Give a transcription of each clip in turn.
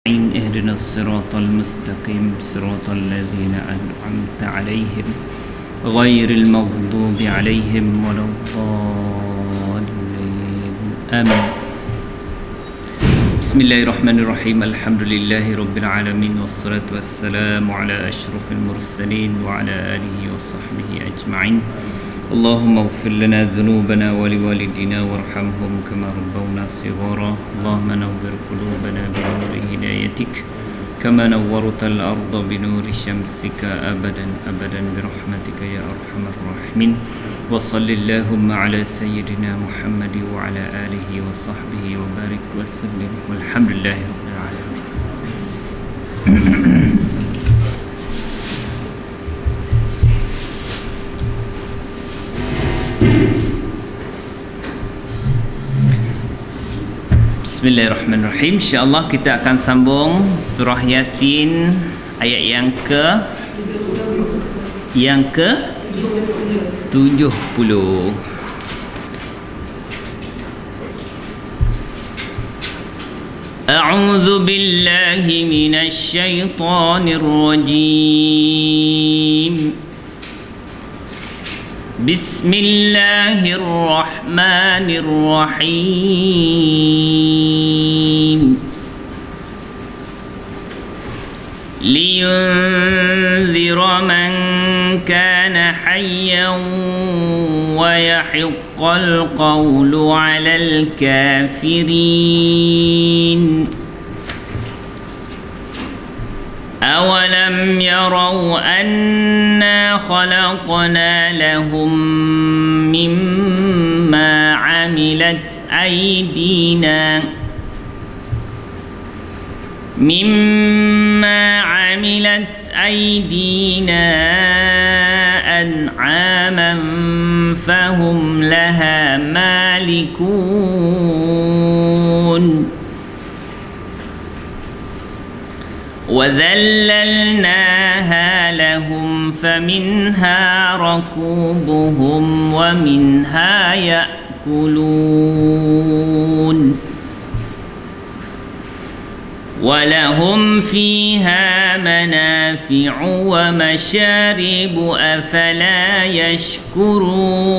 اهدنا الصراط المستقيم صراط الذين أنعمت عليهم غير المغضوب عليهم ولا الضالين آمين. بسم الله الرحمن الرحيم. الحمد لله رب العالمين والصلاة والسلام على أشرف المرسلين وعلى آله وصحبه أجمعين. اللهم اغفر لنا ذنوبنا ولوالدينا وارحمهم كما ربونا صغارا. اللهم نور قلوبنا بنور هدايتك كما نورت الأرض بنور شمسك أبدا أبدا برحمتك يا أرحم الراحمين. وصل اللهم على سيدنا محمد وعلى آله وصحبه وبارك وسلم والحمد لله رب العالمين. Bismillahirrahmanirrahim. InsyaAllah kita akan sambung surah Yasin ayat yang ke 70. A'udzu billahi minasy syaithanir rajim. Bismillahirrahmanirrahim. Liyunzira man kana hayyan wa yahiqqal qawlu 'alal kafirin. أولم يروا أنا خلقنا لهم مما عملت أيدينا أنعاما فهم لها مالكون وذللناها لهم فمنها ركوبهم ومنها يأكلون ولهم فيها منافع ومشارب أفلا يشكرون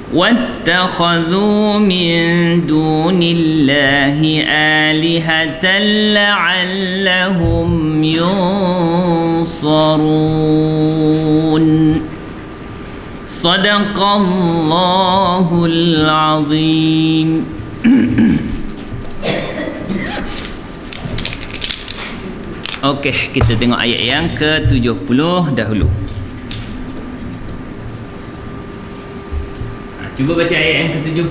واتخذوا من دون الله آلهة لعلهم ينصرون. صدق الله العظيم. Okey, kita tengok ayat yang ke-70 dahulu. Cuba baca ayat yang ke-70.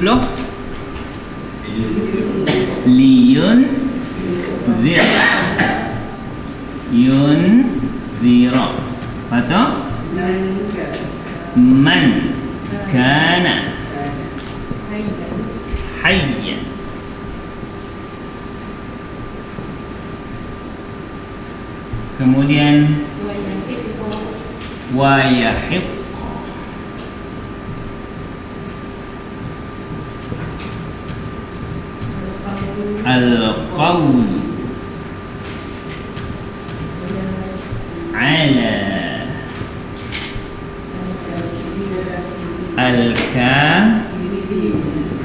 Yunzira. Kata man kana hayyan. Kemudian wa yahiq al-qawl ala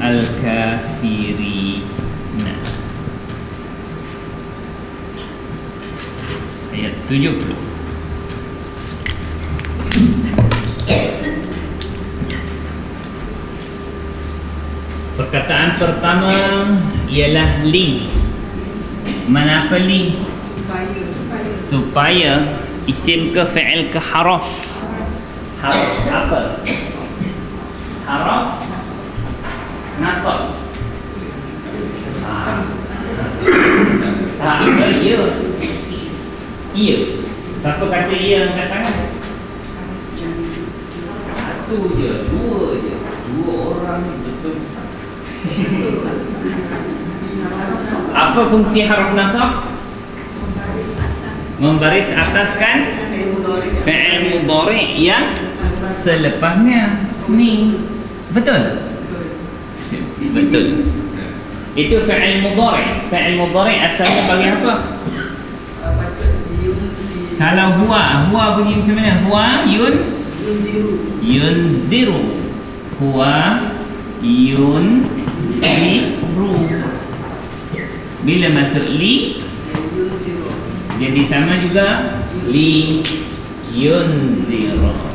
al-kafirina. Ayat 70. Perkataan pertama ialah li. Kenapa li? Supaya isim ke fi'il ke haraf. Haraf apa? Haraf nasab. Tak apa ya. Iya. Siapa kata iya angkat tangan? Satu je, dua je. Dua orang ni betul satu. Apa fungsi haruf nasab? Membaris ataskan fi'il mudhari' yang selepasnya ni. Betul? Betul. Itu fi'il mudhari'. Fi'il mudhari' asalnya bagi apa? Kalau huwa bunyi macam mana? Huwa yunziru. Huwa yunziru. Bila masuk li jadi sama juga li yunziru.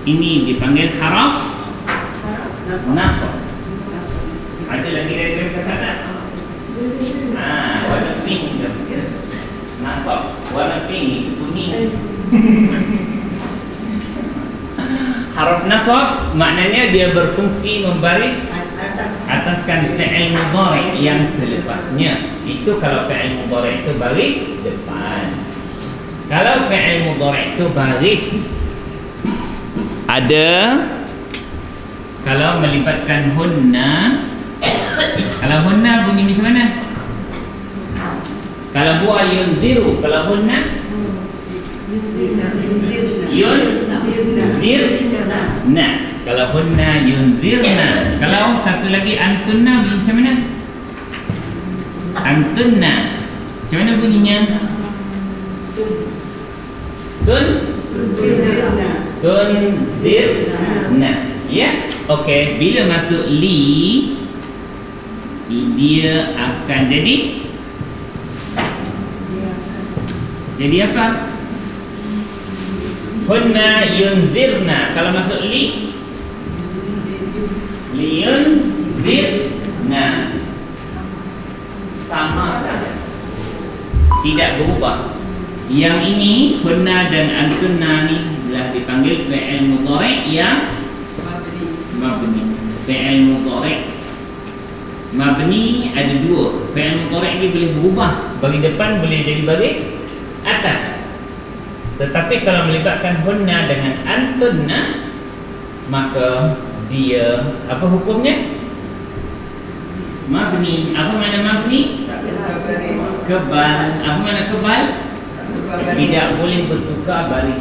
Ini dipanggil haraf nasab. Ada lagi diagram kata tak? Warna pink. Nasab warna pink, kuning. Haraf nasab maknanya dia berfungsi membaris ataskan fi'il mudhari' yang selepasnya. Itu kalau fi'il mudhari' itu baris depan. Kalau fi'il mudhari' itu baris ada, kalau melibatkan hunna. Kalau hunna bunyi macam mana? Kalau huwa yunziru, kalau hunna yunzirna. Kalau hunna yunzirna. Kalau satu lagi antunna bunyi macam mana? Antunna. Macam mana bunyinya? Tunzirna. Ya. Okey, bila masuk li dia akan jadi apa? Hunna yunzirna. Kalau masuk li liyunzirna. Sama saja, tidak berubah. Yang ini hunna dan antunna ni telah dipanggil fi'il mudhari' yang mabni. Fi'il mudhari' mabni ada dua. Fi'il mudhari' ni boleh berubah, bagi depan boleh jadi baris atas. Tetapi kalau melibatkan hunna dengan antunna, maka dia apa hukumnya? Mabni. Apa makna mabni? Kebal. Apa makna kebal? Tidak boleh bertukar baris.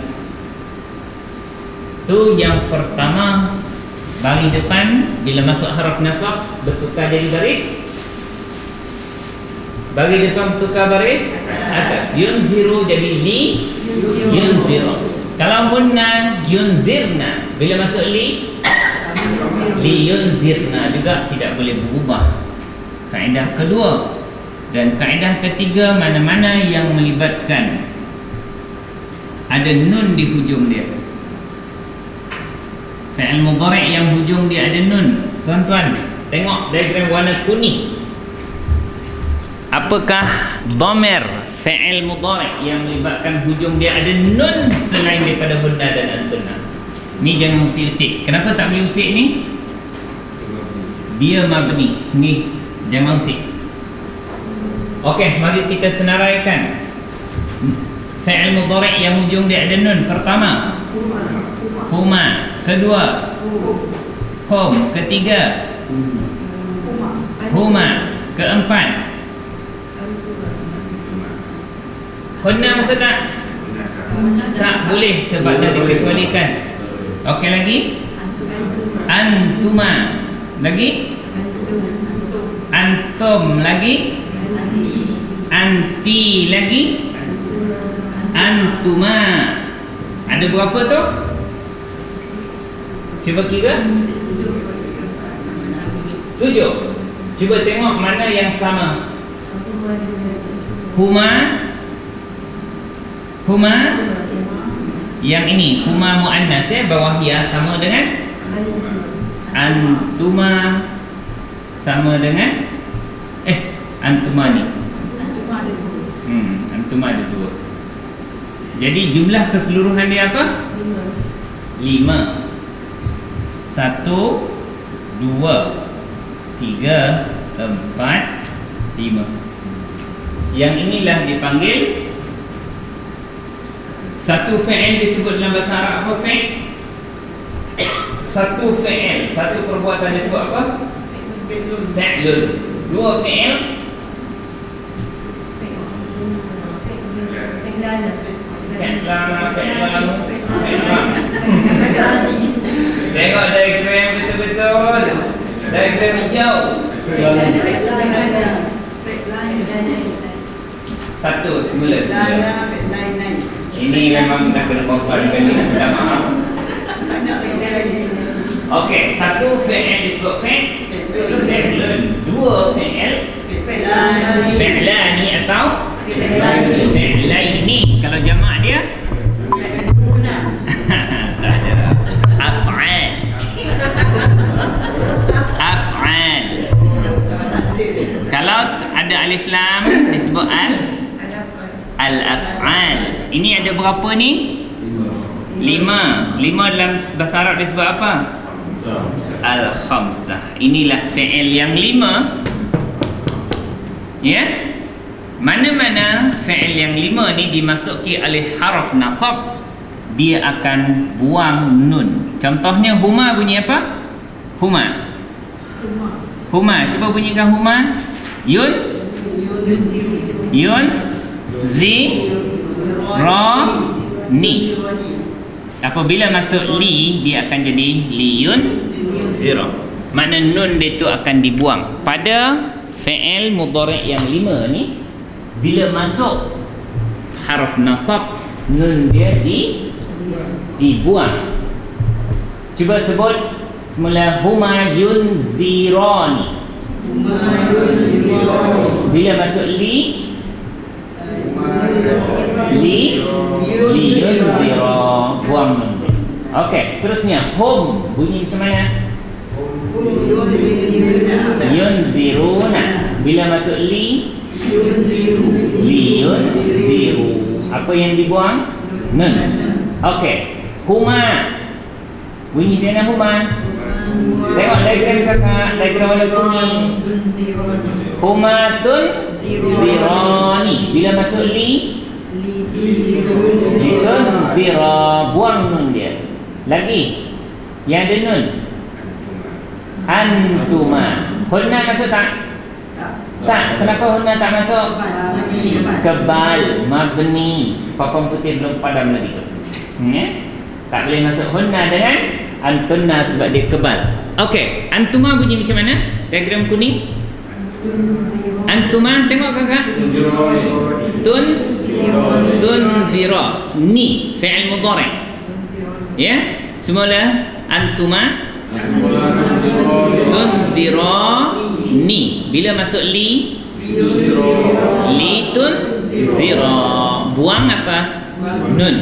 Tu yang pertama. Bagi depan bila masuk haraf nasab bertukar jadi baris. Bagi depan bertukar baris atas. Yunziru jadi li yunziru. Kalau hunna yunzirna, bila masuk li yunzirna juga tidak boleh berubah. Kaedah kedua. Dan kaedah ketiga, mana-mana yang melibatkan ada nun di hujung dia. Fi'il mudhari' yang hujung dia ada nun. Tuan-tuan, tengok diagram warna kuning. Apakah dhamir fi'il mudhari' yang melibatkan hujung dia ada nun selain daripada hunna dan antunna? Ni jangan usik-usik. Kenapa tak boleh usik ni? Dia mabni. Ni jangan usik. Okey, mari kita senaraikan. Fi'il mudhari' yang hujung dia ada nun. Pertama, huma. Kedua, hum. Ketiga, huma. Keempat, hunna. Maksud tak? Tak boleh sebab dah dikecualikan. Okey, lagi antuma. Lagi antum. Lagi anti. Lagi antuma. Ada berapa tu? Cuba kira. 7. Cuba tengok mana yang sama. Huma. Huma. Yang ini huma muannas ya, bawah ya sama dengan antuma. Sama dengan antuma ni. Antuma ada 2. Jadi jumlah keseluruhan dia apa? 5. 1, 2, 3, 4, 5. Yang inilah dipanggil satu fi'il. Disebut dalam bahasa Arab apa fi'il? Satu fi'il, satu perbuatan disebut apa? Fi'lun. 2 fi'il Tengok diagram betul-betul. Diagram hijau. Satu semula. Ini memang dah kena buat kali. Minta maaf. Okey, satu fi'il disebut fi'lun, dua fi'il fi'lani atau fi'laini. Kalau jamak dia af'al. Af'al. Kalau ada alif lam disebut al-af'al. Ini ada berapa ni? 5 dalam bahasa Arab disebut apa? Al-khamsah. Inilah fi'il yang 5. Ya? Mana-mana fi'il yang 5 ni dimasuki oleh harf nasab, dia akan buang nun. Contohnya huma bunyi apa? Huma. Cuba bunyikan huma. Yun zi ra ni. Apabila masuk li, dia akan jadi liyun zira. Makna nun dia tu akan dibuang. Pada fi'il mudhari' yang 5 ni, bila masuk harf nasab, nun dia dibuang. Cuba sebut semula huma yunzirani. Bila masuk li liyunzira, buang nun. Okey, seterusnya hum bunyi macam mana? Yunziruna. Bila masuk li liyunziru. Apa yang dibuang? Nun. Okey, huma bunyi dia nak huma. Tengok diagram kakak, diagram warna kuning. Humatun zirani. Bila masuk li zira, buang nun dia. Lagi yang ada nun. Antuma. Hunna masuk tak? Tak. Kenapa hunna tak masuk? Kebal, mabni. Papan putih belum padam lagi tu. Tak boleh masuk hunna dengan antunna sebab dia kebal. Okey, antuma bunyi macam mana? Diagram kuning. Antuma, tengok kakak. Tunzira. Ni fi'il mudhari'. Ya, semula antuma tunzira ni. Bila masuk li tunzira, buang apa? Nun.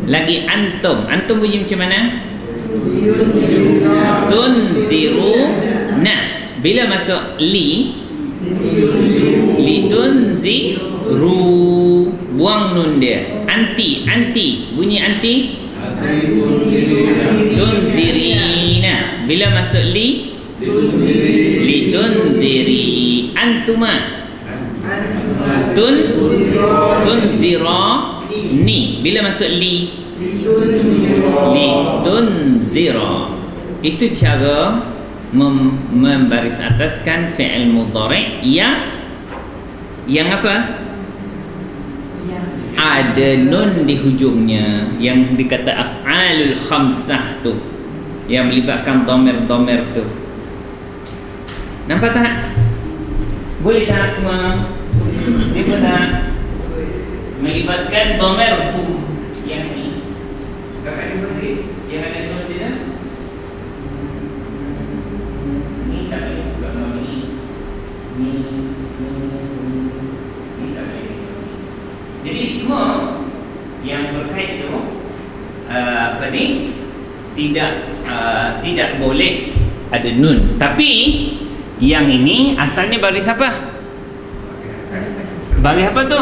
Lagi antum. Antum bunyi macam mana? Tunziruna. Bila masuk li tunziru, buang nun dia. Anti bunyi anti. Tunzirina. Bila masuk li tunziri. Antuma tunzira ni. Bila masuk li tunzira. Itu cara membaris ataskan fi'il mudhari' yang apa? Ada nun di hujungnya, yang dikata af'alul khamsah tu, yang melibatkan dhamir-dhamir tu. Nampak tak? Boleh tak semua? Dia pun tak melibatkan dhamir yang ni. Kakak ni boleh? Yang ada nun dia. Ni tak boleh buka nama ni. Ni tak boleh. Jadi semua yang berkait tu apa ni, tidak boleh ada nun. Tapi yang ini asalnya baris apa? Baris apa tu?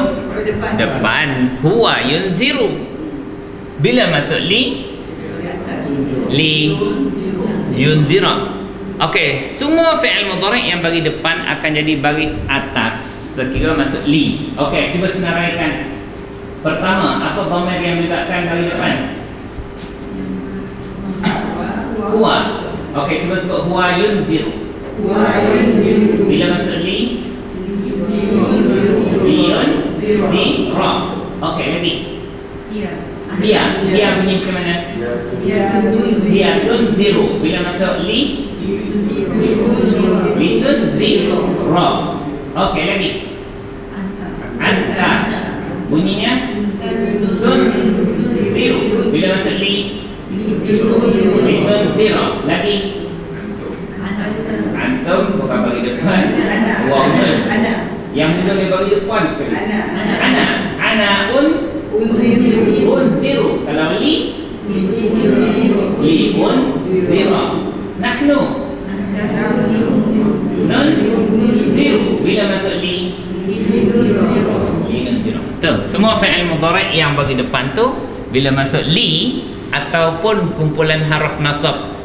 Depan. Huwa yunziru. Bila masuk li yunzira. Okey, semua fi'il mudhari' yang bagi depan akan jadi baris atas sekira masuk li. Okey, cuba senaraikan. Pertama, apa dhamir yang melibatkan bagi depan? Huwa. Okey, cuba sebut huwa yunziru. Bila masuk li liyunzira. Okey, lagi. Dia bunyi macam mana? Dia tunziru. Bila masuk li tunziru. Okey, lagi. Anta. Bunyinya tunziru. Bila masuk li tunziru. Lagi. Antum bukan bagi depan. Yang hujung dia bagi depan sekali. Ana unziru. Kalau li unziru. Nahnu nunziru. Bila masuk li nunziru. Tuh, semua fi'il mudhari' yang bagi depan tu bila masuk li ataupun kumpulan haraf nasab.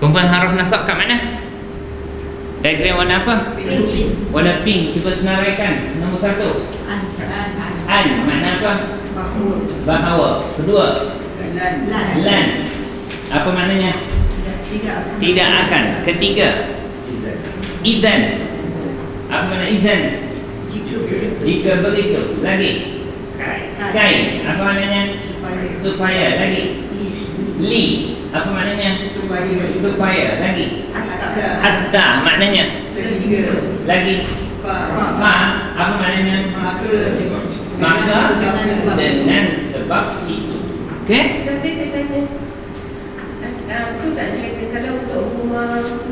Kumpulan haraf nasab kat mana? Diagram warna apa? Pink. Warna pink. Cuba senaraikan. Nombor 1. An. Makna apa? Bahawa. Kedua. Lan. Apa maknanya? Tidak akan. Ketiga. Idzan. Apa makna idzan? Jika begitu. Lagi. Kai. Apa maknanya? Supaya. Lagi. Li. Apa maknanya? Supaya. Lagi. Hatta. Maknanya? Lagi. Fa. Apa maknanya? Maka dengan sebab itu. Okey? Nanti saya tanya, aku tak cerita kalau untuk rumah tu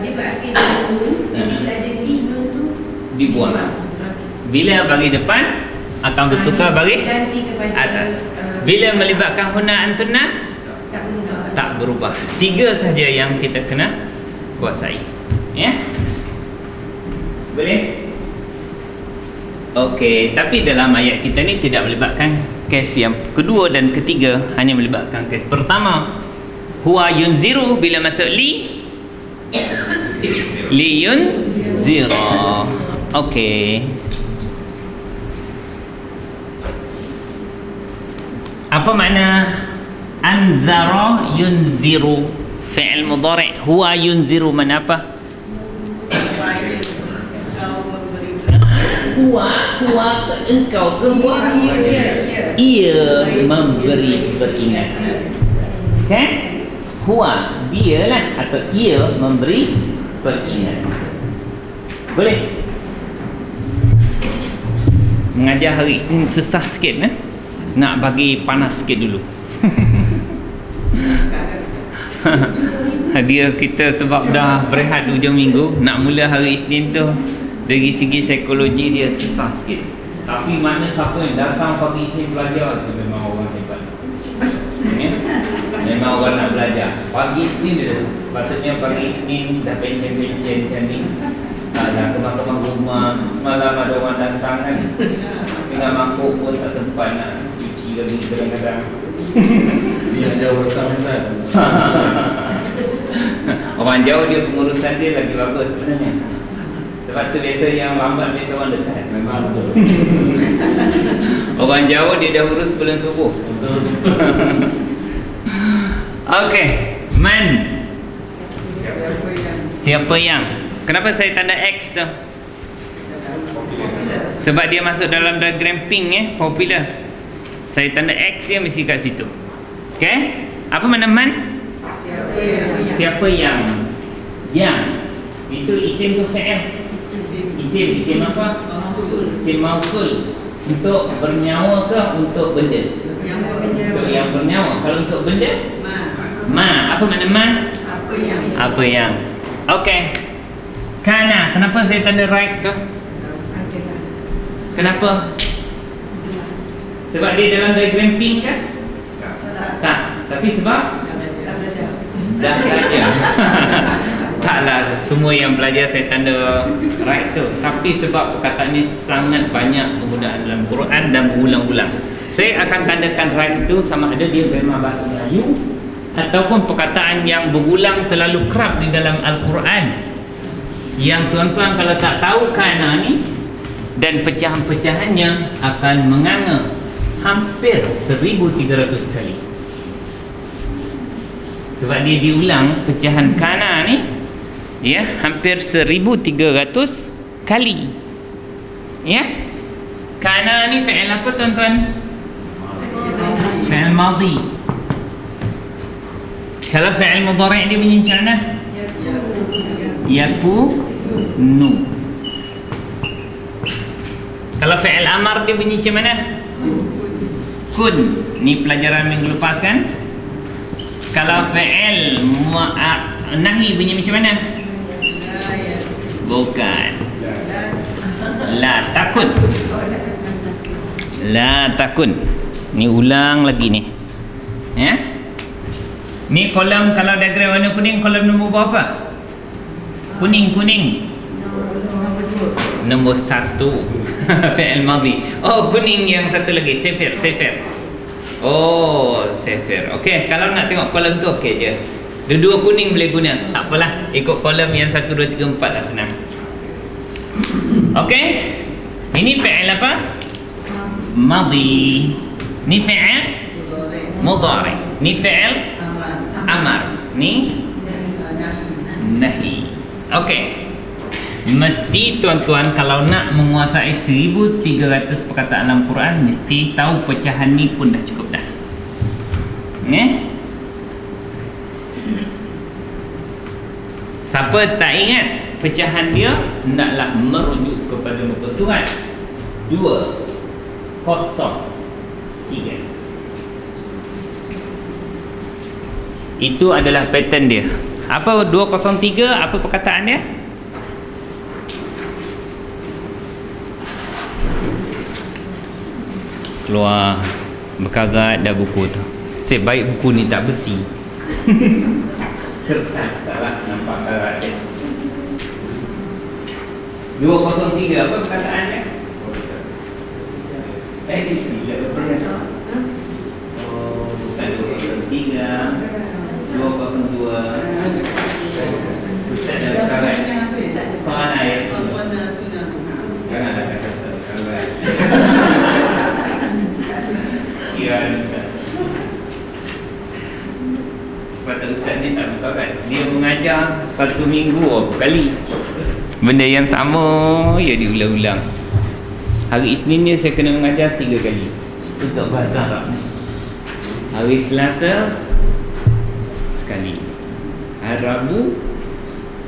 dia berarti nun, bila ada li nun tu dibuang. Bila bagi depan akan bertukar bagi atas. Bila melibatkan huna antunna tak berubah. 3 saja yang kita kena kuasai. Ya? Boleh? Okey, tapi dalam ayat kita ni tidak melibatkan kes yang kedua dan ketiga, hanya melibatkan kes pertama. Huwa yunziru. Bila masuk li yunzira. Okey. Apa makna anzara yunziru? Fi'il mudhari'. Huwa yunziru mana apa? Huwa engkau ke huwa? Ia memberi peringatan. Okey? Huwa dialah atau ia memberi peringatan. Boleh? Mengajar hari Isnin susah sikit nak bagi panas sikit dulu. Hadiah kita sebab dah berehat hujung minggu, nak mula hari Isnin tu dari segi psikologi dia susah sikit. Tapi mana siapa yang datang pagi Isnin belajar tu memang orang hebat. Ya? Memang orang nak belajar. Pagi Isnin dia sepatutnya pagi Isnin dah pencen-pencen macam ni. Dah kemah-kemah rumah. Semalam ada orang datang kan, tinggal mangkuk pun tak sempat nak cuci lagi kadang-kadang. Dia yang jauh datang kan. Orang jauh dia pengurusan dia lagi bagus sebenarnya. Sebab tu biasa yang lambat biasa orang dekat. Memang betul. Orang jauh dia dah urus sebelum subuh. Betul. Okey, man. Siapa yang? Kenapa saya tanda X tu? Sebab dia masuk dalam diagram pink popular. Saya tanda X dia mesti kat situ. Okey? Apa makna man? Siapa yang? Yang. Itu isim ke fi'il? Isim apa? Isim mausul. Untuk bernyawa ke untuk benda? Untuk yang bernyawa. Kalau untuk benda? Ma. Apa makna ma? Apa yang? Okey. Kana. Kenapa saya tanda right tu? Kenapa? Sebab dia dalam diagram pink kan? Tak. Tapi sebab dah belajar. Taklah semua yang belajar saya tanda right tu. Tapi sebab perkataan ni sangat banyak penggunaan dalam Quran dan berulang-ulang, saya akan tandakan right tu sama ada dia memang bahasa Melayu ataupun perkataan yang berulang terlalu kerap di dalam Al-Quran, yang tuan-tuan kalau tak tahu kana ni dan pecahan-pecahannya akan menganga hampir 1,300 kali. Sebab dia diulang pecahan kana ni, ya, hampir 1,300 kali. Ya. Kana ni fi'il apa tuan-tuan? fi'il madhi. Kalau fi'il mudhari' dia bunyi macam mana? Yakunu. Kalau fi'il amar dia bunyi macam mana? Kun. Ni pelajaran minggu lepas kan? Kalau fi'il nahi bunyi macam mana? Bukan. La takun. La takun. Ni ulang lagi ni. Ya? Ni kolom, kalau diagram warna kuning, kolom nombor berapa? Kuning. Nombor 1. Fi'il madhi. Oh, kuning yang satu lagi. Sifir. Oh, sifir. Okey, kalau nak tengok kolom tu okey je. Dua kuning boleh guna. Tak apalah. Ikut kolom yang 1, 2, 3, 4 lah senang. Okey. Ini fi'il apa? Madhi. Ni fi'il mudhari. Ni fi'il amar. Ni nahi. Okey. Mesti tuan-tuan kalau nak menguasai 1300 perkataan dalam Quran, mesti tahu pecahan ni pun dah cukup dah. Siapa tak ingat pecahan dia, hendaklah merujuk kepada muka surat 203. Itu adalah pattern dia. Apa 203? Apa perkataan dia? Keluar berkarat dah buku tu. Sebaik buku ni tak besi. Kertas taklah nampak karat dia. 203 apa perkataan dia? Di sini lah betul. Oh, bukan 203, 202. Ustaz dah karat. Soalan ayat. Janganlah kata karat. Kata ustaz ni tak buka kan. Dia mengajar 1 minggu berapa kali benda yang sama, ya diulang-ulang. Hari Isnin ni saya kena mengajar 3 kali untuk bahasa Arab ni. Hari Selasa sekali, hari Rabu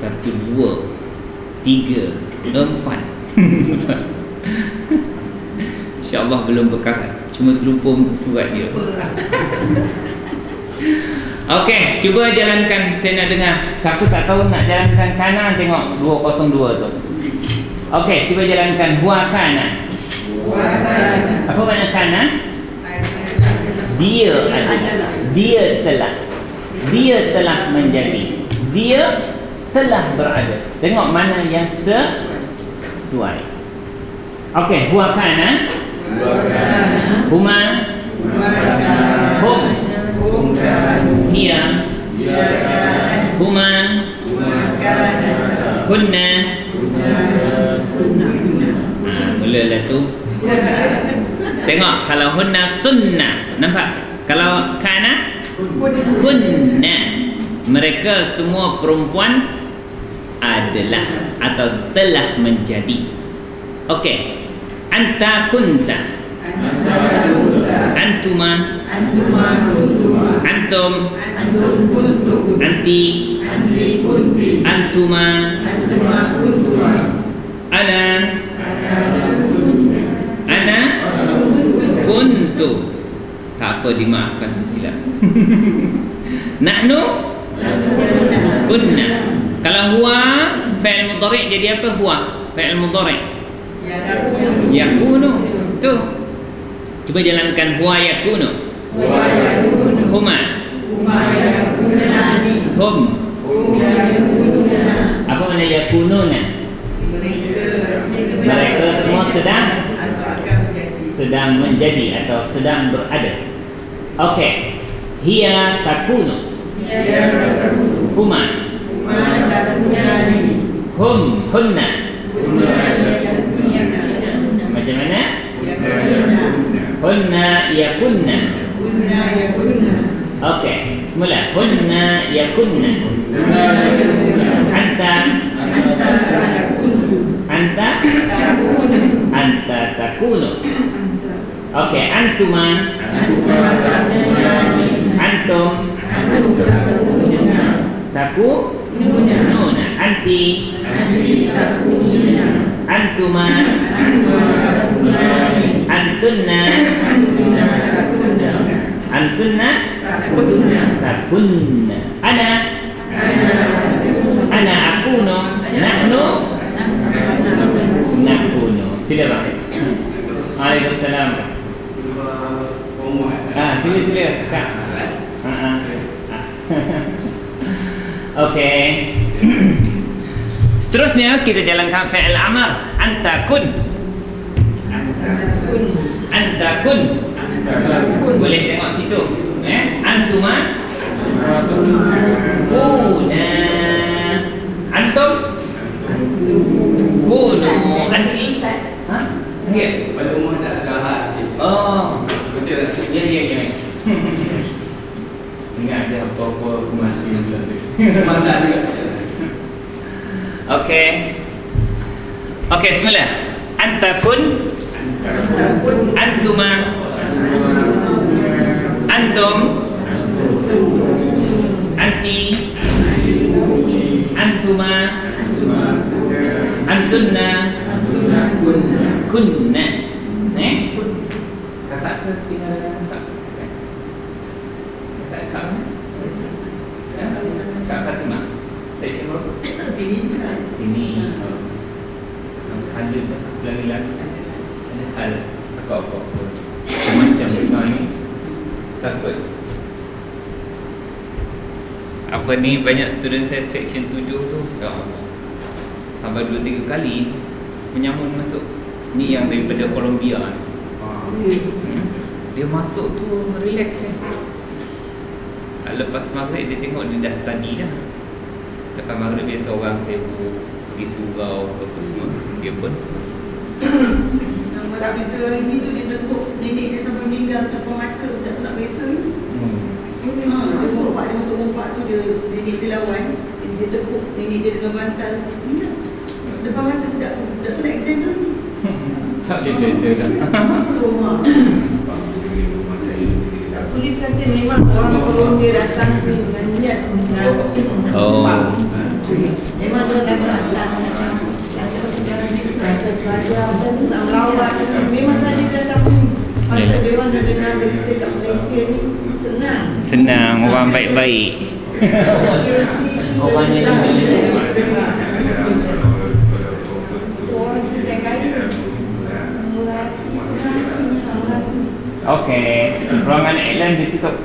1, 2, 3, 4. InsyaAllah belum berkarat, cuma terlupa muka surat dia. Okey, cuba jalankan. Saya nak dengar. Siapa tak tahu nak jalankan kanan, tengok 202 tu. Okey, cuba jalankan. Huwa kana. Apa makna kana? Dia adalah. Dia telah. Dia telah menjadi. Dia telah berada. Tengok mana yang sesuai. Okey, huwa kana. Huma. Hum. Hiya. Huma. Kunna. Mulalah tu. Tengok, kalau hunna sunnah, nampak? Kalau kana kunna, mereka semua perempuan adalah atau telah menjadi. Okey. Anta kunta. Antuma. Antum. Anti. Antuma. Ana. Ana kuntu. Tak apa, dimaafkan tersilap. Nahnu kunna. Kalau huwa fi'il mudhari' jadi apa? Huwa fi'il mudhari' yakunu. Tu. Cuba jalankan huwa yakunu. Huma. Hum. Apa makna yakununa? Mereka semua sedang menjadi atau sedang berada. Okey. Hiya takunu. Huma. Hum. Hunna. Macam mana? Hunna yakunna. Okey, semula. Hunna yakunna. Anta. Anta takunu. Okey, antuma. Antum. Takununa. Anti. Antuma. Antunna. Antunna. Takunna. Ana akunu. Nahnu nakunu. Sila bang. Waalaikumsalam. Sila Kak. Okey. Seterusnya kita jalankan fi'il amar. Antakun. Antakun. Boleh tengok situ. Antuma. Kuna. Antum. Kunu. Anti. Ya. Pada umur tak ada hak sikit. Oh. Betul tak? Ya. Ingat ada apa-apa kemasi yang berlaku. Mantap juga. Okey. Okey, bismillah. Antakun. Antuma. Antum. Anti. Antuma. Antunna. Kunna. Kata tinggal kata. Kak Fatimah. Saya siapa? Sini. Ada lagi-lagi. Ada hal apa-apa. Macam sekarang ni takut. Apa ni banyak student saya section 7 tu. Sampai 2-3 kali menyamun masuk. Ni yang daripada Colombia ni. Dia masuk tu relax lepas maghrib dia tengok dia dah study dah. Lepas maghrib biasa orang sibuk pergi surau ke apa semua. Dia pun masuk. Nama kita ini tu dia tekuk nenek dia sampai meninggal tanpa mata budak tu nak biasa ni. Sebab pak dia masuk rumah tu dia nenek dia lawan. Dia tekuk nenek dia dengan bantal. Meninggal. Depan mata budak tu nak exam tu. Tak dia biasa dah. Polis kata memang orang Colombia datang tu dengan niat Oh. memang dia datang nak melawat. Memang saja datang ni. Pasal dia orang dah dengar berita kat Malaysia ni senang Orang baik-baik. Orang yang Okey, ruangan iklan ditutup.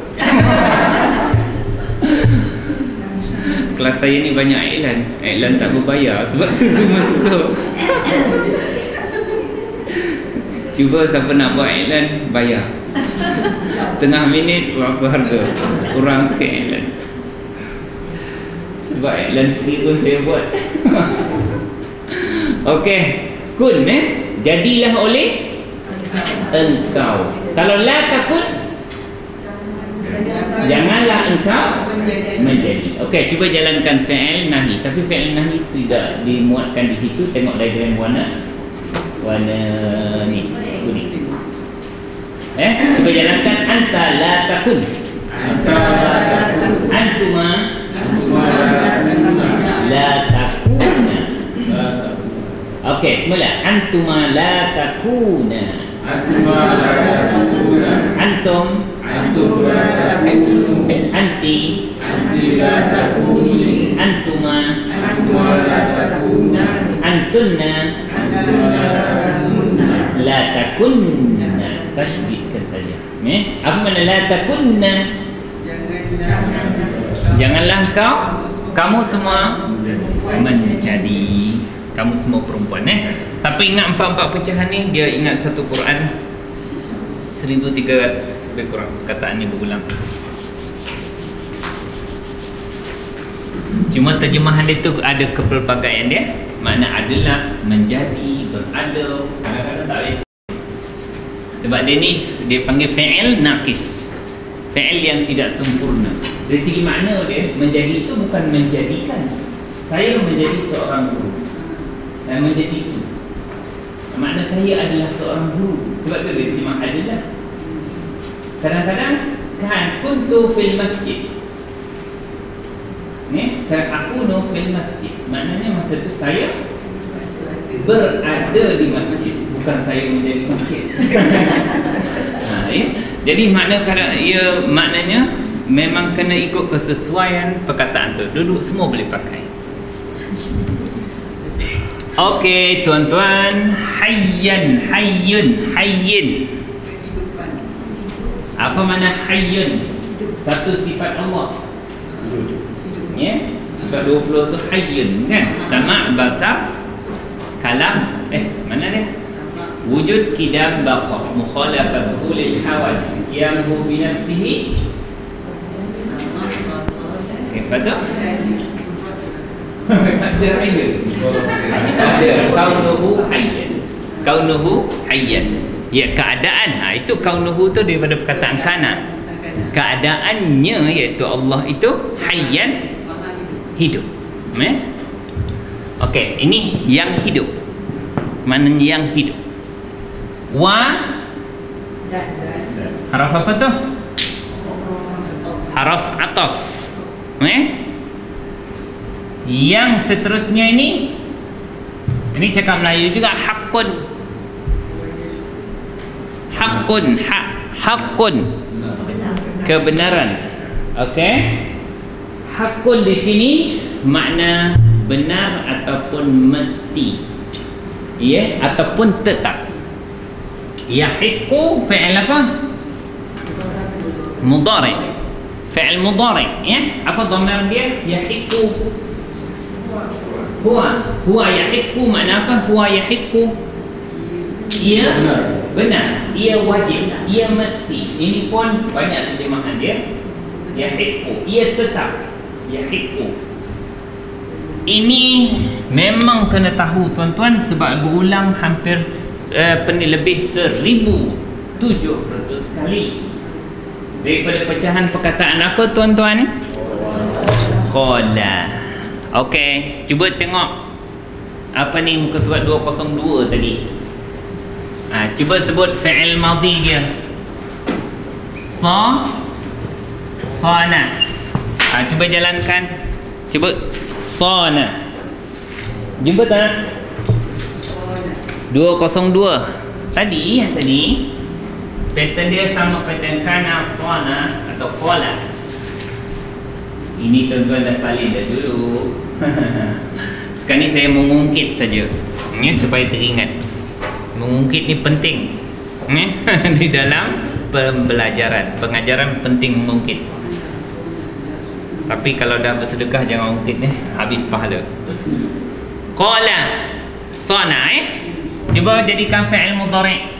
Kelas saya ni banyak iklan. Iklan tak berbayar sebab tu semua suka. Cuba siapa nak buat iklan bayar. Setengah minit berapa harga? Kurang sikit iklan. Sebab iklan free pun saya buat. Okey, kun jadilah oleh engkau. Kalau la takun, janganlah engkau menjadi. Okey, cuba jalankan fi'il nahi. Tapi fi'il nahi tidak dimuatkan di situ. Tengok diagram warna ni kuning. Cuba jalankan anta la takun. Antuma la takuna. Okey, semula antuma la takuna. Antum anti antuma antunna la takunna. Tasydidkan saja. Apa makna la takunna? Janganlah kau, kamu semua menjadi, kamu semua perempuan Tapi ingat 4 pecahan ni, dia ingat satu Quran 1300 lebih kurang. Perkataan ni berulang. Cuma terjemahan dia tu ada kepelbagaian dia. Makna adalah, menjadi, berada. Kadang-kadang tak boleh. Sebab dia ni dia panggil fi'il naqis, fi'il yang tidak sempurna. Dari segi makna dia, menjadi itu bukan menjadikan. Saya menjadi seorang guru dan menjadi itu. makna saya adalah seorang guru. Sebab tu dia terjemah adalah. Kadang-kadang kan kuntu fil masjid. Ni, aku no fil masjid. Maknanya masa tu saya berada di masjid, bukan saya menjadi masjid. Ya? Jadi maknanya memang kena ikut kesesuaian perkataan tu. Dulu semua boleh pakai. Okey, tuan-tuan, hayyun. Apa makna hayyun? Satu sifat Allah. Ya, sifat 20 tu hayyun kan? Sama basar kalam mana dia? Wujud kidam baqa mukhalafatuhu lil hawadith qiyamuhu bi nafsihi kaifa ada hayyun. Ada kaunuhu hayyan. Ya, keadaan. Itu kaunuhu tu daripada perkataan kana. Keadaannya iaitu Allah itu hayyan, hidup. Okey, ini yang hidup. Maknanya yang hidup. Haraf apa tu? Haraf ataf. Yang seterusnya ini cakap Melayu juga, hakun. Hakun kebenaran. Okey, hakun di sini makna benar ataupun mesti, ya, ataupun tetap. Yahiqqu fi'il apa? Mudhari. Fi'il mudhari, ya. Apa dhamir dia? Yahiqqu. Huwa yahiqqu makna apa? Huwa yahiqqu. Ia benar, ia wajib, ia mesti. Ini pun banyak terjemahan dia. Yahiqqu, ia tetap. Yahiqqu. Ini memang kena tahu tuan-tuan, sebab berulang hampir lebih 1,700 kali. Daripada pecahan perkataan apa tuan-tuan? Qala. Okey, cuba tengok apa ni muka surat 202 tadi. Cuba sebut fi'il madhi dia. Sana. Cuba jalankan. Cuba sana. Jumpa tak? 202. Tadi pattern dia sama pattern kana, sana atau qala. Ini tuan-tuan dah salin dah dulu. Sekarang ni saya mengungkit saja, supaya teringat. Mengungkit ni penting di dalam pembelajaran, pengajaran penting mengungkit. Tapi kalau dah bersedekah jangan ungkit habis pahala. Qala sana. Cuba jadikan fi'il mudhari'.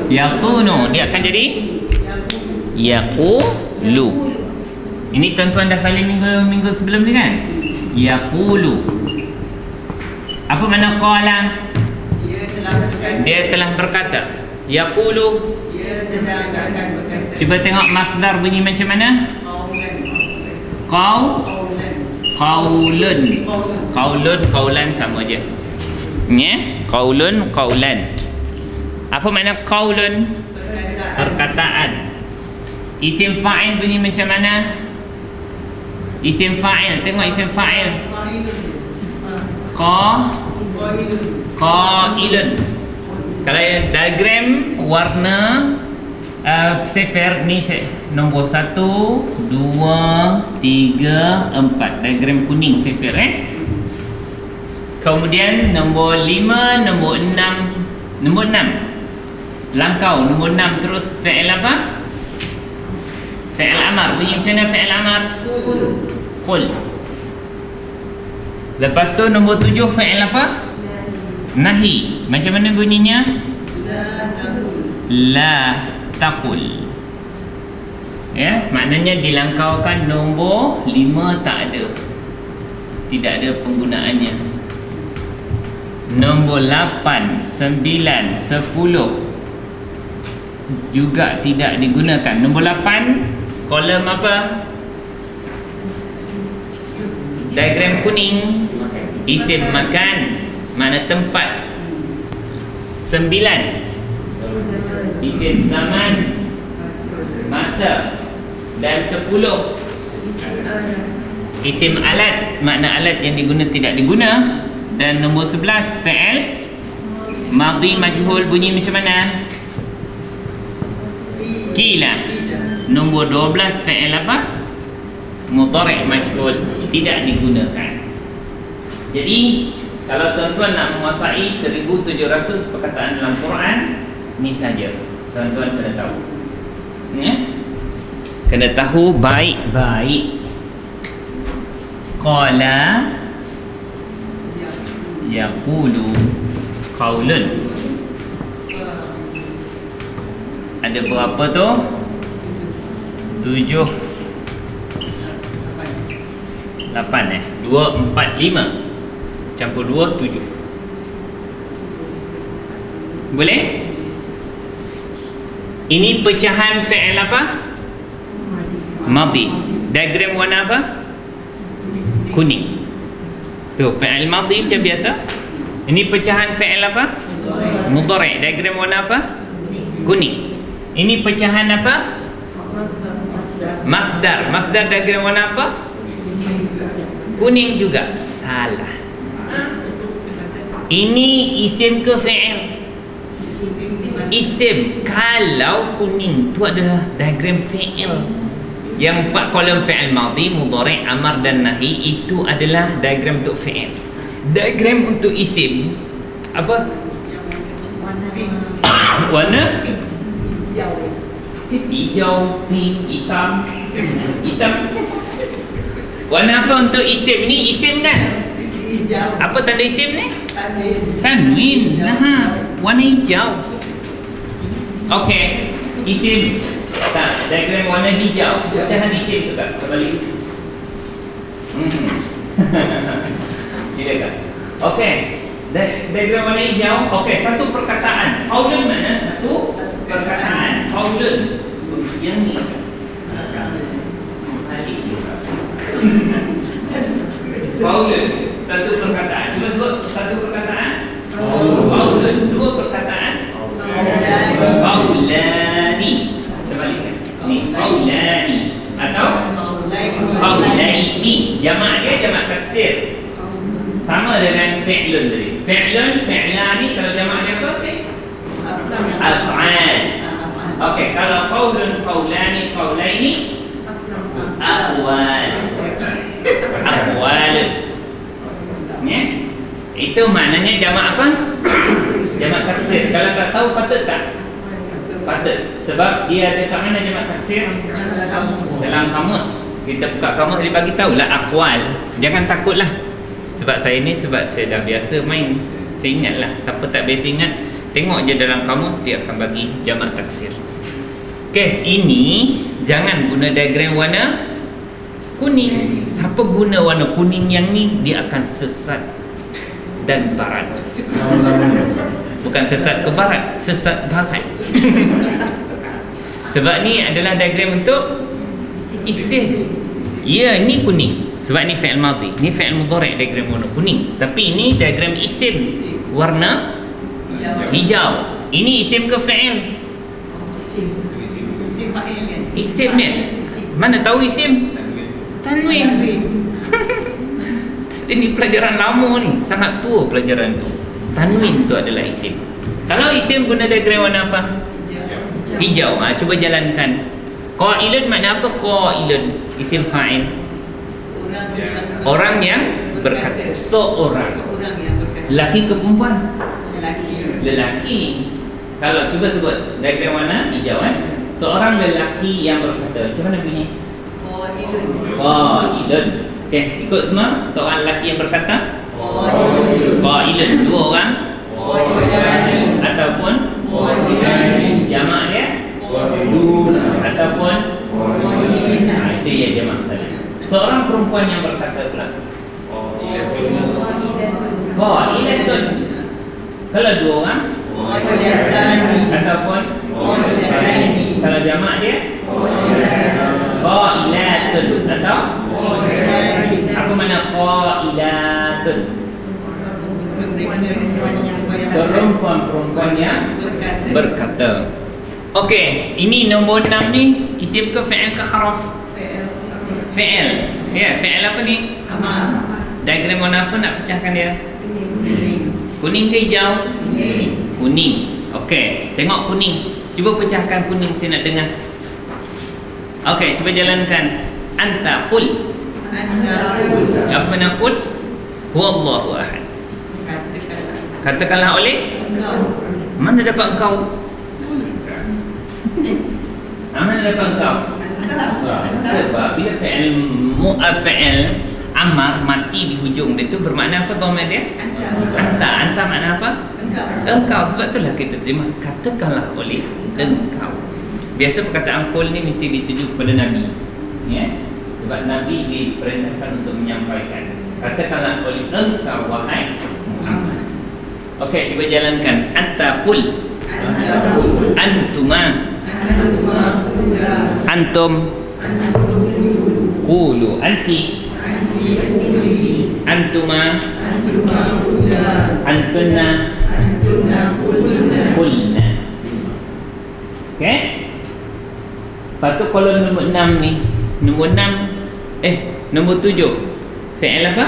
Yasunu, dia akan jadi yaqulu. Ini tuan-tuan dah salin minggu sebelum ni kan? Yaqulu. Apa makna qala? Dia telah berkata. Yaqulu. Dia sedang akan berkata. Cuba tengok masdar bunyi macam mana? Qaulun sama je. Qaulan. Apa makna qaulun? Perkataan. Isim fa'il bunyi macam mana? Isim fa'il, tengok isim fa'il. Qailun. Kalau diagram warna sefer ni nombor 1, 2, 3, 4. Diagram kuning sefer Kemudian nombor 5, nombor 6. Nombor 6 langkau, nombor 6 terus fi'il apa? Fi'il amar. Bunyi macam mana fi'il amar? Qul. Lepas tu nombor 7 fi'il apa? Nahi. Macam mana bunyinya? La taqul. Ya, maknanya dilangkaukan nombor 5 tak ada. Tidak ada penggunaannya. Nombor 8, 9, 10 juga tidak digunakan. Nombor 8 kolom apa? Diagram kuning. Isim makan, mana tempat. isim zaman, masa. Dan 10 isim alat, makna alat yang diguna tidak diguna. Dan nombor 11 fi'il madhi majhul, bunyi macam mana? Qila. Nombor 12 fi'il apa? Mudhari' majhul, tidak digunakan. Jadi kalau tuan-tuan nak menguasai 1700 perkataan dalam Quran, ni saja tuan-tuan kena tahu. Ya? Kena tahu baik-baik. Qala yaqulu qaulun. Ada berapa tu? 7 8 2 4 5 campur 2 7. Boleh? Ini pecahan fi'il apa? Madhi. Diagram warna apa? Kuning. Tu fi'il madhi macam biasa. Ini pecahan fi'il apa? Mudhari'. Diagram warna apa? Kuning. Ini pecahan apa? Masdar. Masdar diagram warna apa? Kuning juga. Salah. Ini isim ke fi'il? Isim. Kalau kuning tu adalah diagram fi'il. Yang 4 kolom fi'il madhi, mudhari', amar dan nahi itu adalah diagram untuk fi'il. Diagram untuk isim apa? Warna hijau, pink, hitam. Hitam. Warna apa untuk isim ni? Isim kan? Apa tanda isim ni? Tanwin. Nah, warna hijau. Okey, isim. Tak, diagram warna hijau. Pecahan isim tu tak? Kembali. Silakan. Okey. Diagram warna hijau. Okey, satu perkataan. Qaulun mana? Satu perkataan. Qaulun. Yang ni. Qaulun. Satu perkataan. Cuba sebut satu perkataan. Qaulun. Dua perkataan. Qaulani. Sebaliknya. Ni qaulani atau qaulaini. Jamak dia jamak taksir. Sama dengan fi'lun tadi. Fi'lun, fi'lani, kalau jamak dia apa? Af'al. Okey, kalau qaulun, qaulani, qaulaini, aqwal. Aqwal. Ya. Itu maknanya jamak apa? Jamak taksir. Kalau tak tahu patut tak? Patut. Sebab dia ada kat mana jamak taksir? Dalam kamus. Kita buka kamus dia bagi tahulah aqwal. Jangan takutlah. Sebab saya ni sebab saya dah biasa main. Saya ingatlah. Siapa tak biasa ingat, tengok je dalam kamus dia akan bagi jamak taksir. Okey, ini jangan guna diagram warna kuning. Siapa guna warna kuning yang ni, dia akan sesat dan barat. Bukan sesat ke barat, sesat barat. Sebab ni adalah diagram untuk isim. Ya, ni kuning. Sebab ni fi'il madhi. Ni fi'il mudhari', diagram warna kuning. Tapi ini diagram isim warna hijau. Ini isim ke fi'il? Isim ni. Mana tahu isim? Tanwin. Ini pelajaran lama ni, sangat tua pelajaran tu. Tanwin tu adalah isim. Kalau isim guna diagram warna apa? Hijau. Cuba jalankan. Qailun makna apa? Qailun isim fa'il. Orang yang berkata. Seorang. Lelaki ke perempuan? Lelaki. Kalau cuba sebut diagram warna hijau seorang lelaki yang berkata. Macam mana bunyi? Qailun. Okey, ikut semua. Seorang lelaki yang berkata qailun. Dua orang ataupun jamak dia ataupun itu ya jamak saja. Seorang perempuan yang berkata pula qailatun. Kalau dua orang ataupun kalau jamak dia qailatun atau apa makna qailatun? Perempuan-perempuan yang berkata. Okey, ini nombor 6 ni isim ke fi'il ke haraf? Fi'il. Ya, fi'il apa ni? Diagram warna apa nak pecahkan dia? Kuning ke hijau? Kuning. Okey, tengok kuning. Cuba pecahkan kuning, saya nak dengar. Okey, cuba jalankan. Anta qul. Apa makna qul? Huwallahu ahad. Katakanlah oleh mana dapat engkau? Mana dapat engkau? Sebab bila fi'il amar mati di hujung dia tu bermakna apa dhamir dia? Anta makna apa? Engkau. Sebab itulah kita terjemah katakanlah oleh engkau. Biasa perkataan qul ni mesti dituju kepada Nabi. Ya. Sebab Nabi diperintahkan untuk menyampaikan. Katakanlah oleh engkau wahai Muhammad. Okey, cuba jalankan. Anta qul. Antuma. Antum. Qulu. Anti. Antuma. Antunna. Qulna. Okey. Lepas tu kalau nombor 6 ni, nombor 7 fi'il apa?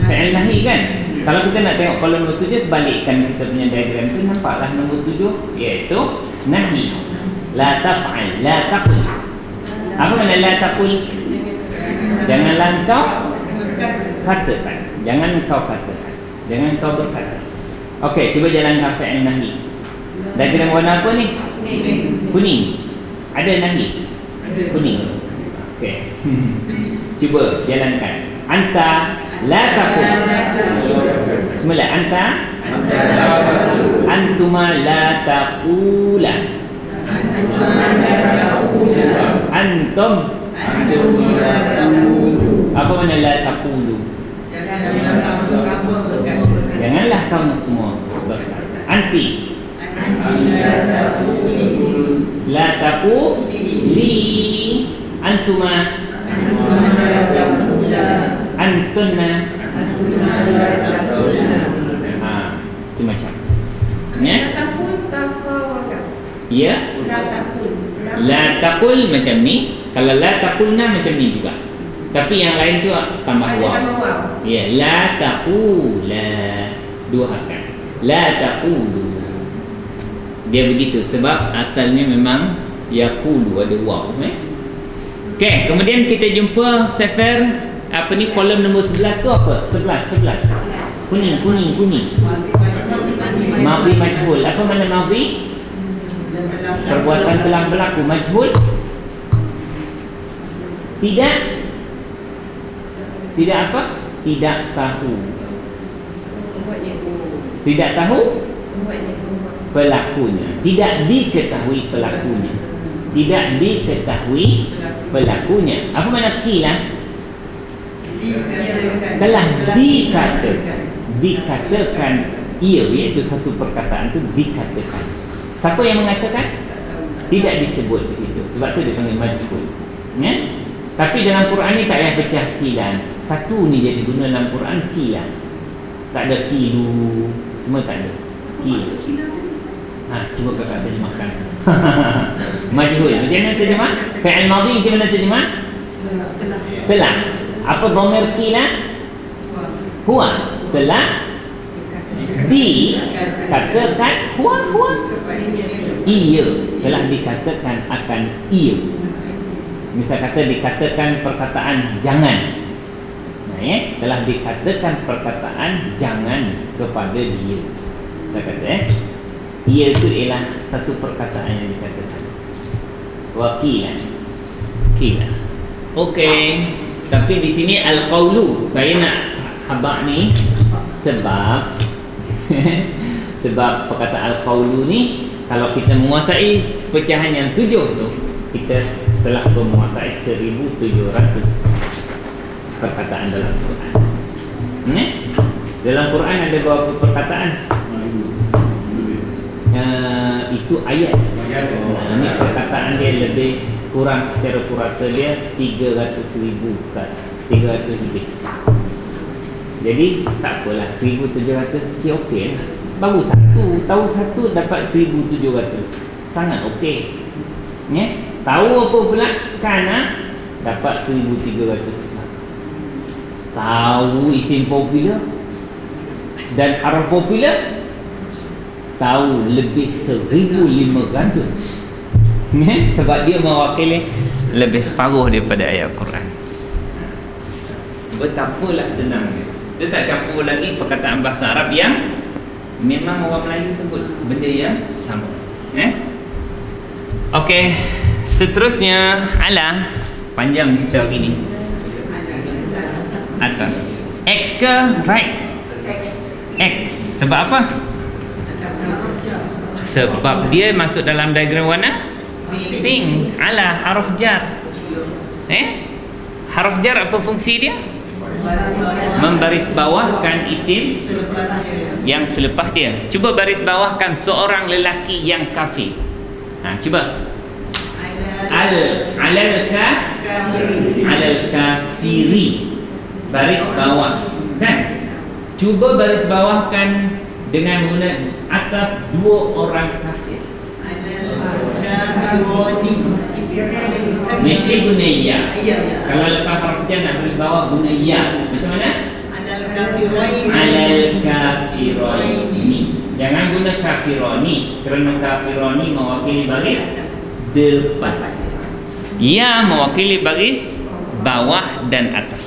Fi'il nahi kan? Kalau kita nak tengok kolom nombor 7, sebalikkan kita punya diagram tu, nampaklah nombor 7 iaitu nahi. La taf'al, la taqul. Apa makna la taqul? Janganlah engkau katakan. Jangan engkau katakan. Jangan engkau berkata. Okey, cuba jalankan fi'il nahi. Diagram warna apa ni? Kuning. Ada nahi? Kuning. Okey. Cuba jalankan. Anta la taqul. Bismillah. Anta antuma la taqula. Antum apa makna la taqulu? Janganlah kamu semua berkata. Anti la taquli. Antuma antunna. Itu macam ya? Ya? La taqul macam ni. Kalau la taqulna macam ni juga. Tapi yang lain tu tambah waw. Ya, la taqula. Dua harakat. La taqulu. Dia begitu sebab asalnya memang yaqulu, ada waw. Okey, kemudian kita jumpa sefer apa ni, kolom nombor 11 tu apa? 11. Kuning. Madhi majhul. Apa makna madhi? Perbuatan telah berlaku. Majhul tidak apa? Tidak tahu. Tidak tahu pelakunya. Tidak diketahui pelakunya. Tidak diketahui pelakunya. Apa makna kila? Telah dikatakan ia, iaitu satu perkataan tu dikatakan. Siapa yang mengatakan? Tidak disebut di situ. Sebab tu dia panggil majhul. Ya? Tapi dalam Quran ni tak payah pecah kilan. Satu ni dia diguna dalam Quran, kilan. Tak ada kilu, semua tak ada. Kilu. Cuba kakak terjemahkan. Majhul. Macam mana terjemah? Fi'il madhi macam mana terjemah? Telah. Apa dhamir kilan? Huwa. Telah dikatakan huwa. Ia telah dikatakan akan ia. Misal kata dikatakan perkataan jangan. Telah dikatakan perkataan jangan kepada dia. Saya kata ia itu ialah satu perkataan yang dikatakan. Wakilan. Kila. Okey. Tapi di sini al-qaulu saya nak habaq ni sebab sebab perkataan al-qaulu ni kalau kita menguasai pecahan yang 7 tu, kita telah menguasai 1700 perkataan dalam Quran. Dalam Quran ada berapa perkataan? Itu ayat. Ini perkataan dia lebih kurang, secara purata dia 300,000 kat 300 lebih. Jadi tak apalah, 1,700 sikit okey lah. Baru satu, tahu satu dapat 1,700, sangat okey. Tahu apa pula? Kana dapat 1,300 pula. Tahu isim popular dan harf popular, tahu lebih 1,500. Sebab dia mewakili lebih separuh daripada ayat Quran. Betapalah senang. Dia tak campur lagi perkataan bahasa Arab yang memang orang Melayu sebut benda yang sama. Okey, seterusnya ala. Panjang kita hari ni. Atas. X ke right? X. Sebab apa? Sebab dia masuk dalam diagram warna pink. Ala haruf jar. Haruf jar apa fungsi dia? Membaris bawahkan isim yang selepas dia. Cuba baris bawahkan seorang lelaki yang kafir. Cuba. Alal kafiri. Baris bawah. Kan? Cuba baris bawahkan dengan guna atas dua orang kafir. Mesti guna ya. Kalau lepas harf jar nak beri bawah guna ya. Macam mana? Alal kafironi. Jangan guna kafironi, kerana kafironi mewakili baris depan. Ya mewakili baris bawah dan atas.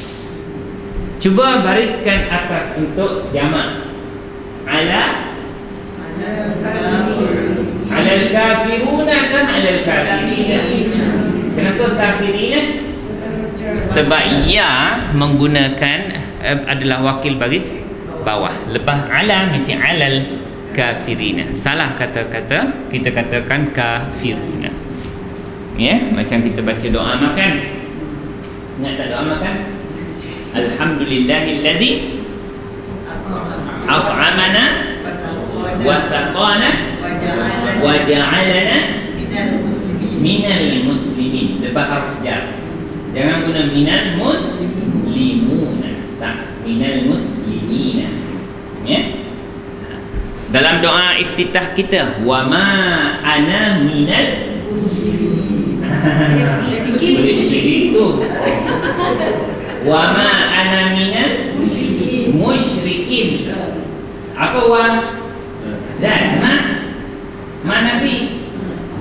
Cuba bariskan atas untuk jamak. Alal kafiruna kan alal kafirina. Kenapa kafirina? Sebab ya menggunakan adalah wakil baris bawah. Lepas ala mesti alal kafirina. Salah kata-kata, kita katakan kafiruna. Macam kita baca doa makan. Ingat tak doa makan? Alhamdulillahilladzi at'amana wa saqana wa ja'alana minal muslimin. Lepas harf jar. Jangan guna minal muslimuna. Tak, minal muslimina. Dalam doa iftitah kita, wa ma ana minal muslimin. Boleh syirik tu. Wa ma ana minal musyrikin. Apa wa? Dan ma nafi?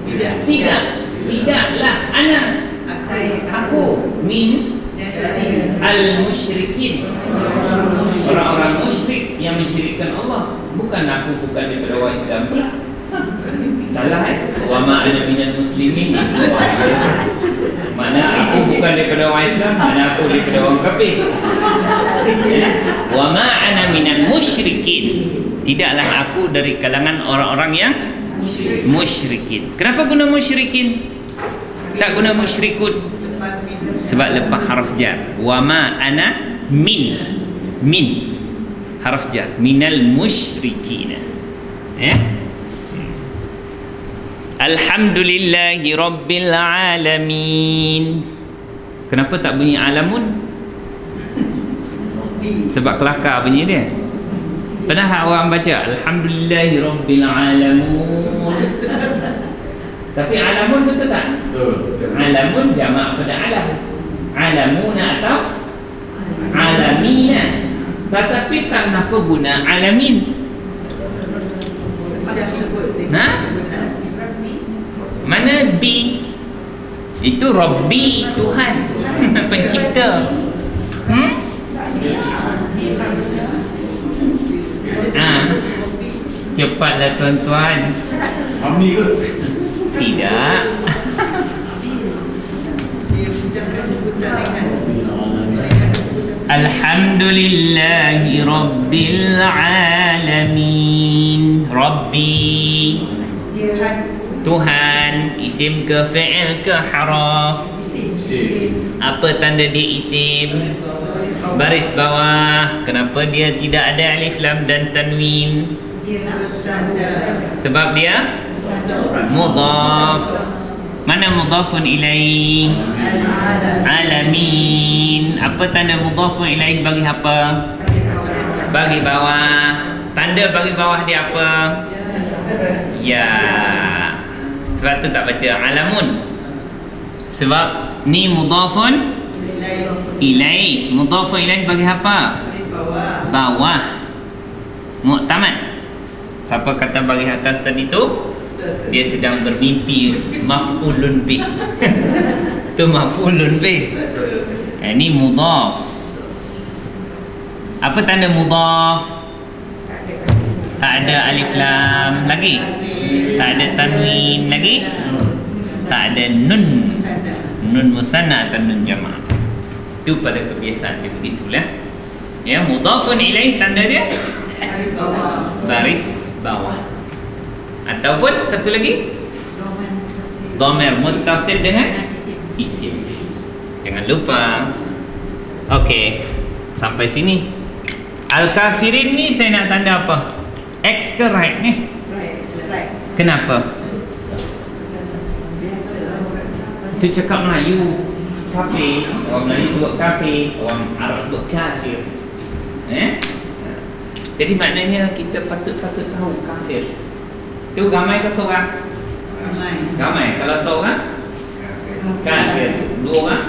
Tidak. Tidaklah ana. Aku min al-musyrikin. Orang-orang musyrik yang mensyirikkan Allah. Bukan aku, bukan daripada orang Islam pula. Salah Wa ma ana minal muslimin. Mana aku bukan daripada orang Islam, mana aku daripada orang kafir. Wa ma ana minal musyrikin. Tidaklah aku dari kalangan orang-orang yang musyrikin. Kenapa guna musyrikin? Tak guna musyrikun. Sebab lepas harf jar. Wa ma ana min harf jar, minal musyrikin. Alhamdulillahi rabbil alamin. Kenapa tak bunyi alamun? Sebab kelakar bunyi dia. Pernah orang baca Alhamdulillahi rabbil alamun? Tapi alamun betul tak? Betul. Alamun jamak pada alam. Alamuna atau alamina. Tetapi kenapa guna alamin? Mana bi? Itu Rabbi, Tuhan, pencipta. Cepatlah tuan-tuan. Amni ke? Tidak. Alhamdulillahi rabbil alamin. Rabbi, Tuhan. Isim ke fi'il ke haraf? Apa tanda dia isim? Baris bawah. Kenapa dia tidak ada alif lam dan tanwin? Sebab dia mudhaf. Mana mudhafun ilaih? Alamin. Apa tanda mudhafun ilaih bagi apa? Bagi bawah. Tanda bagi bawah dia apa? Ya. Sebab tu tak baca alamun. Sebab ni mudhafun ilaih. Mudhafun ilaih bagi apa? Bawah. Muktamad. Siapa kata bagi atas tadi tu, dia sedang bermimpi maf'ulun bih. Tu maf'ulun bih. Ini mudhaf. Apa tanda mudhaf? Tak ada alif lam lagi. Tak ada tanwin lagi. Tak ada nun. Nun musanna atau nun jama'. Itu pada kebiasaan dia begitulah. Ya, mudhafun ilaih tanda dia baris bawah. Ataupun satu lagi dhamir muttasil dengan isim. Jangan lupa. Okey, sampai sini. Al-kafirin ni saya nak tanda apa? X ke right ni? Right. Kenapa? Itu cakap Melayu. Kafir. Orang Melayu sebut kafir, orang Arab sebut kafir. Jadi maknanya kita patut tahu kafir. Itu ramai ke seorang? Ramai. Kalau seorang kafir. Dua orang?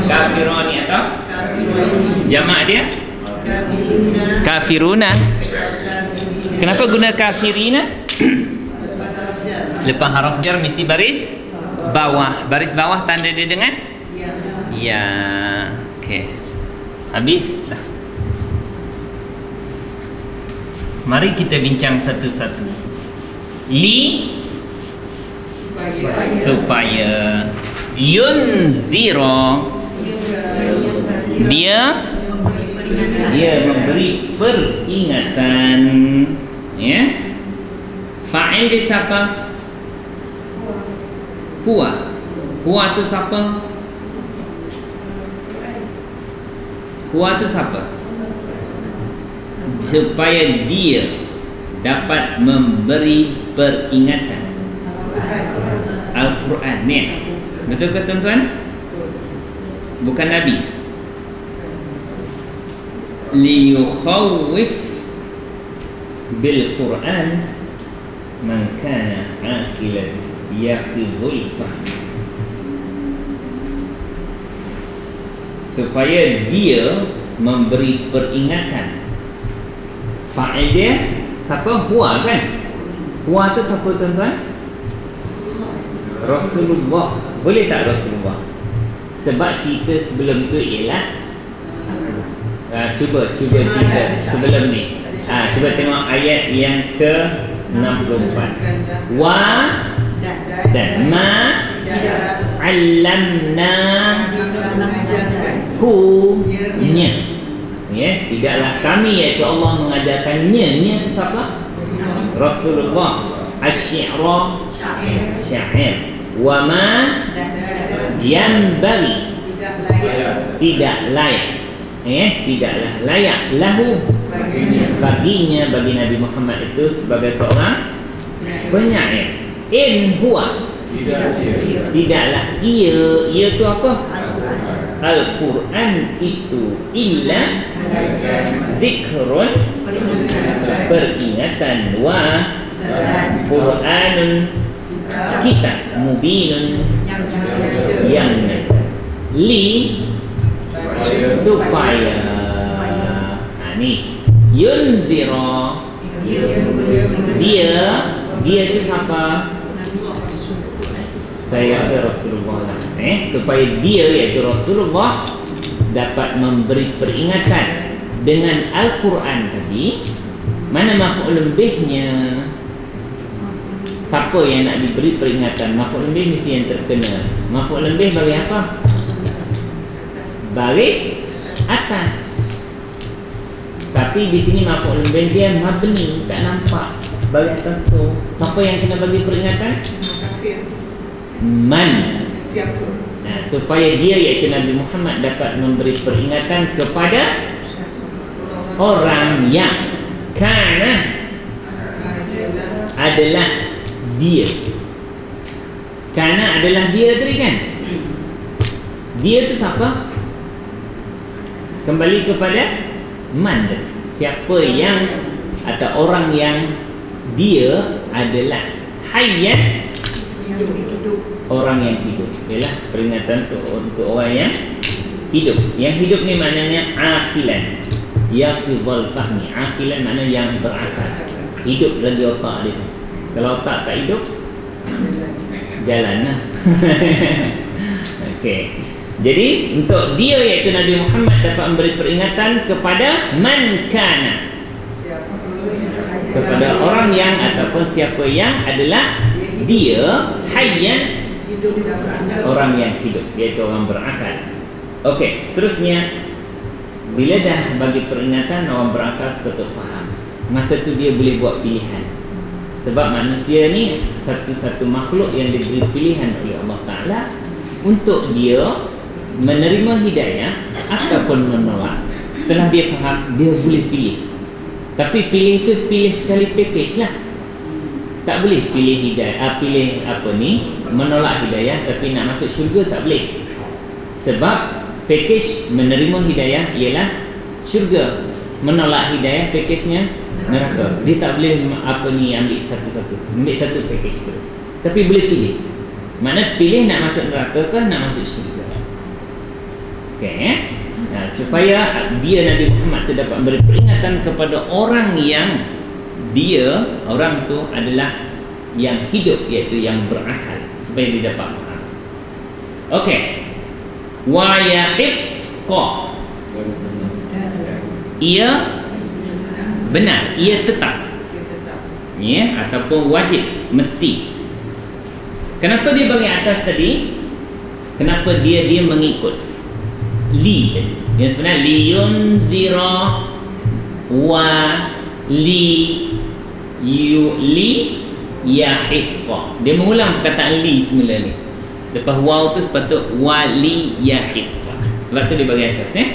Kafironi atau? Jamak dia? Kafiruna. Kenapa guna kafirina? Lepas haraf jar mesti baris bawah. Baris bawah tanda dia dengan? Ya. Okey. Habislah. Mari kita bincang satu-satu. Li supaya yunzira, dia memberi peringatan. Ya. Fa'il dia siapa? Huwa. Huwa tu siapa? Huwa tu siapa? Supaya dia dapat memberi peringatan. Al-Quran ni. Betul ke tuan-tuan? Bukan Nabi. Liyukhawif bil Quran man kana aqilan yaqizul fahm. Supaya dia memberi peringatan. Fa'il dia siapa? Huwa kan? Huwa tu siapa tuan-tuan? Rasulullah. Boleh tak Rasulullah? Sebab cerita sebelum tu ialah cuba cerita sebelum ni. Cuba tengok ayat yang ke-64. Wa dan ma allamna hu nya. Ya, tidaklah kami iaitu Allah mengajarkannya. Nya itu siapa? Rasulullah. Asy-syi'ra syair. Wa ma yanbaghi, tidak layak. Tidaklah layak lahu, baginya, bagi Nabi Muhammad itu sebagai seorang penyair. In huwa, tidaklah ia itu apa? Al-Quran itu illa zikrun, peringatan, wa Quranun, kitab, mubinun, yang li, supaya ni yunzira, dia itu siapa? Saya rasa Rasulullah lah. Supaya dia iaitu Rasulullah dapat memberi peringatan dengan Al-Quran tadi. Mana maf'ulun bihnya? Siapa yang nak diberi peringatan? Maf'ulun bih mesti yang terkena. Maf'ulun bih bagi apa? Baris atas. Tapi di sini maf'ulun bih dia mabni, tak nampak baris atas tu. Siapa yang kena bagi peringatan? Man. Supaya dia iaitu Nabi Muhammad dapat memberi peringatan kepada orang yang kana adalah dia. Kana adalah dia tadi kan? Dia tu siapa? Kembali kepada Man tadi. Siapa yang atau orang yang dia adalah hayyan, orang yang hidup. Ialah peringatan untuk orang yang hidup. Yang hidup ni maknanya aqilan. Yaqizul fahmi. Aqilan makna yang berakal. Hidup lagi otak dia tu. Kalau otak tak hidup, jalan lah. Okey. Jadi untuk dia iaitu Nabi Muhammad dapat memberi peringatan kepada man kana, kepada orang yang ataupun siapa yang adalah dia hayyan, orang yang hidup, iaitu orang berakal. Okey, seterusnya bila dah bagi peringatan, orang berakal sepatut faham. Masa tu dia boleh buat pilihan. Sebab manusia ni satu-satu makhluk yang diberi pilihan oleh Allah Ta'ala untuk dia menerima hidayah ataupun menolak. Setelah dia faham, dia boleh pilih. Tapi pilih tu pilih sekali package lah. Tak boleh pilih hidayah, menolak hidayah tapi nak masuk syurga tak boleh. Sebab package menerima hidayah ialah syurga, menolak hidayah package-nya neraka. Dia tak boleh ambil satu-satu, ambil satu package terus. Tapi boleh pilih. Mana pilih nak masuk neraka ke nak masuk syurga. Okey, supaya dia Nabi Muhammad tu dapat beri peringatan kepada orang yang orang tu adalah yang hidup, iaitu yang berakal, supaya dia dapat faham. Okey. Wa yahiqqa, ia benar, ia tetap, ya, ataupun wajib, mesti. Kenapa dia bagi atas tadi? Kenapa dia mengikut li tadi? Yang sebenarnya liyunzira wa li yahiqqa. Dia mengulang perkataan li semula ni. Lepas waw tu sepatut wali yahiqqa. Sebab tu dia bagi atas, ya.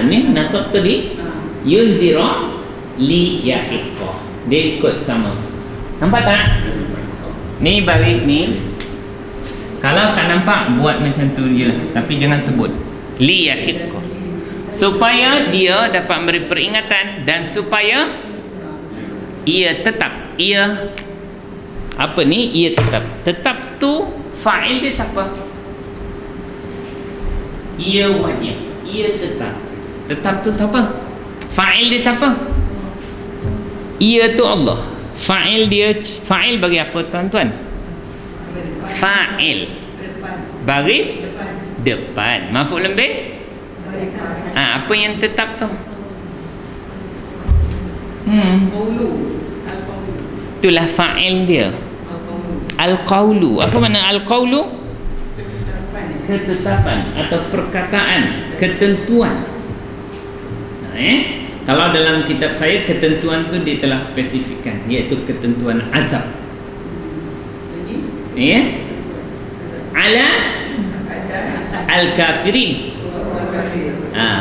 Ni nasab tadi yunzira li yahiqqa. Dia ikut sama. Nampak tak? Ni baris ni. Kalau tak nampak, buat macam tu je lah. Tapi jangan sebut li yahiqqa, supaya dia dapat memberi peringatan dan supaya ia tetap. Ia ia tetap. Tetap tu fa'il dia siapa? Ia wajib. Ia tetap. Tetap tu siapa? Fa'il dia siapa? Ia tu Allah. Fa'il bagi apa tuan-tuan? Fa'il baris depan. Maf'ul bih? Apa yang tetap tu? Itulah fa'il dia. Al-qawlu. Apa makna al-qawlu? Ketetapan atau perkataan, ketentuan. Kalau dalam kitab saya, ketentuan tu dia telah spesifikkan, iaitu ketentuan azab. Ala al-kafirin.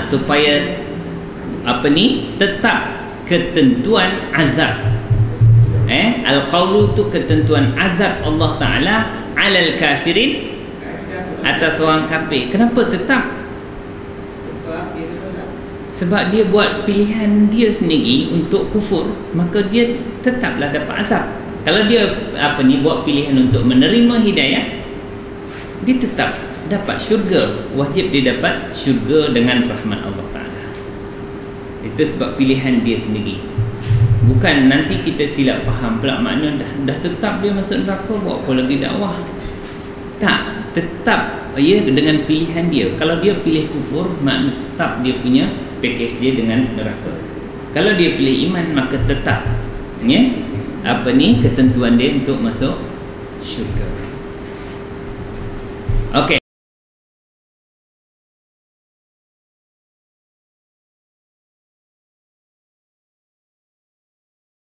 Supaya tetap ketentuan azab. Al-qawlu tu ketentuan azab Allah Ta'ala alal kafirin, atas orang kafir. Kenapa tetap? Sebab dia buat pilihan dia sendiri untuk kufur, maka dia tetaplah dapat azab. Kalau dia buat pilihan untuk menerima hidayah, dia tetap dapat syurga. Wajib dia dapat syurga dengan rahmat Allah Ta'ala. Itu sebab pilihan dia sendiri. Bukan nanti kita silap faham pula makna dah tetap dia masuk neraka, buat apa lagi dakwah. Tak, tetap dengan pilihan dia. Kalau dia pilih kufur, makna tetap dia punya package dia dengan neraka. Kalau dia pilih iman, maka tetap ketentuan dia untuk masuk syurga. Okey.